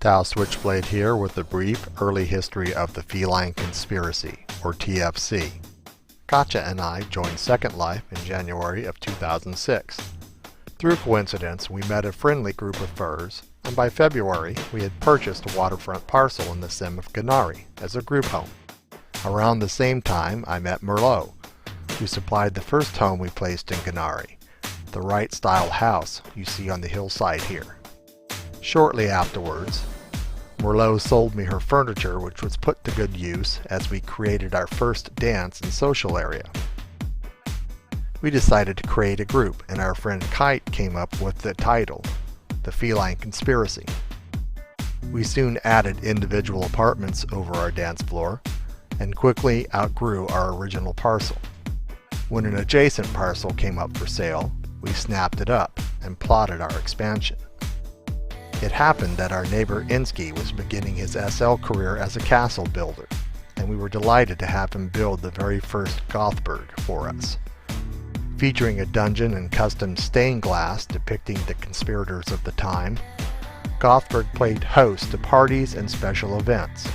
Tau Switchblade here with a brief early history of the Feline Conspiracy, or TFC. Katja and I joined Second Life in January of 2006. Through coincidence, we met a friendly group of furs, and by February we had purchased a waterfront parcel in the Sim of Ganari as a group home. Around the same time, I met Merlot, who supplied the first home we placed in Ganari, the Wright-style house you see on the hillside here. Shortly afterwards, Merlot sold me her furniture, which was put to good use as we created our first dance and social area. We decided to create a group, and our friend Kite came up with the title, The Feline Conspiracy. We soon added individual apartments over our dance floor and quickly outgrew our original parcel. When an adjacent parcel came up for sale, we snapped it up and plotted our expansion. It happened that our neighbor Insky was beginning his SL career as a castle builder, and we were delighted to have him build the very first Gothberg for us. Featuring a dungeon and custom stained glass depicting the conspirators of the time, Gothberg played host to parties and special events.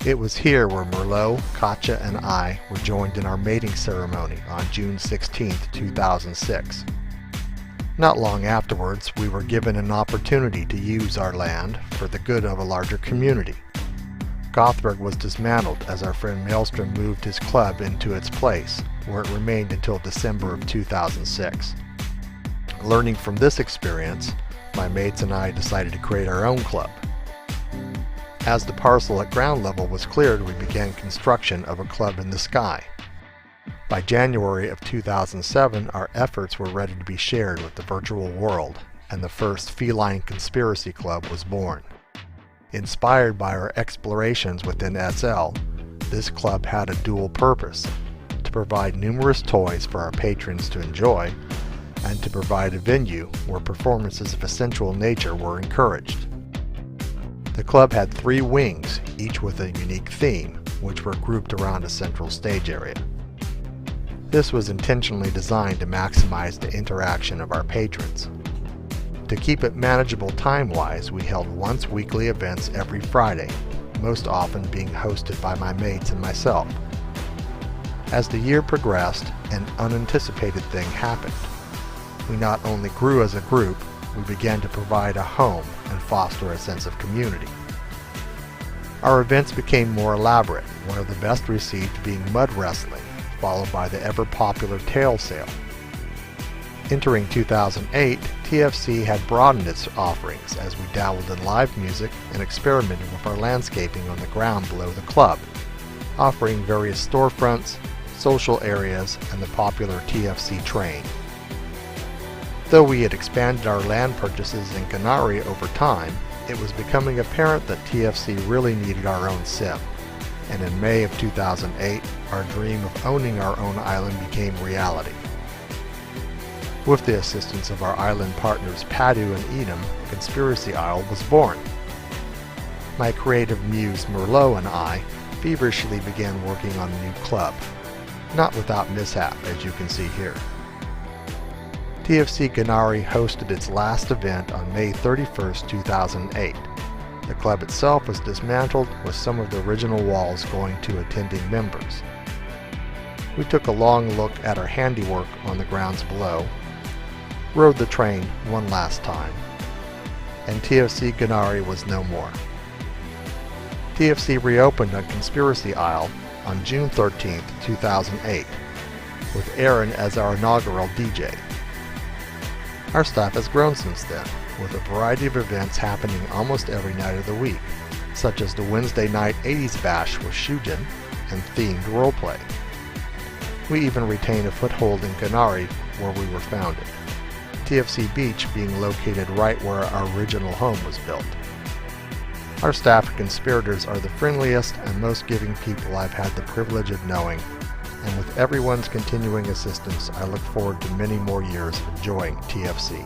It was here where Merlot, Katja, and I were joined in our mating ceremony on June 16, 2006. Not long afterwards, we were given an opportunity to use our land for the good of a larger community. Gothberg was dismantled as our friend Maelstrom moved his club into its place, where it remained until December of 2006. Learning from this experience, my mates and I decided to create our own club. As the parcel at ground level was cleared, we began construction of a club in the sky. By January of 2007, our efforts were ready to be shared with the virtual world, and the first Feline Conspiracy Club was born. Inspired by our explorations within SL, this club had a dual purpose: to provide numerous toys for our patrons to enjoy, and to provide a venue where performances of a sensual nature were encouraged. The club had 3 wings, each with a unique theme, which were grouped around a central stage area. This was intentionally designed to maximize the interaction of our patrons. To keep it manageable time-wise, we held once-weekly events every Friday, most often being hosted by my mates and myself. As the year progressed, an unanticipated thing happened. We not only grew as a group, we began to provide a home and foster a sense of community. Our events became more elaborate, one of the best received being mud wrestling, followed by the ever-popular tail sail. Entering 2008, TFC had broadened its offerings as we dabbled in live music and experimented with our landscaping on the ground below the club, offering various storefronts, social areas, and the popular TFC train. Though we had expanded our land purchases in Ganari over time, it was becoming apparent that TFC really needed our own sim, and in May of 2008, our dream of owning our own island became reality. With the assistance of our island partners Padu and Edom, Conspiracy Isle was born. My creative muse Merlot and I feverishly began working on a new club, not without mishap, as you can see here. TFC Ganari hosted its last event on May 31, 2008. The club itself was dismantled, with some of the original walls going to attending members. We took a long look at our handiwork on the grounds below, rode the train one last time, and TFC Ganari was no more. TFC reopened on Conspiracy Isle on June 13, 2008, with Aaron as our inaugural DJ. Our staff has grown since then, with a variety of events happening almost every night of the week, such as the Wednesday night 80s bash with Shujin and themed roleplay. We even retain a foothold in Ganari, where we were founded, TFC Beach being located right where our original home was built. Our staff and conspirators are the friendliest and most giving people I've had the privilege of knowing, and with everyone's continuing assistance, I look forward to many more years of enjoying TFC.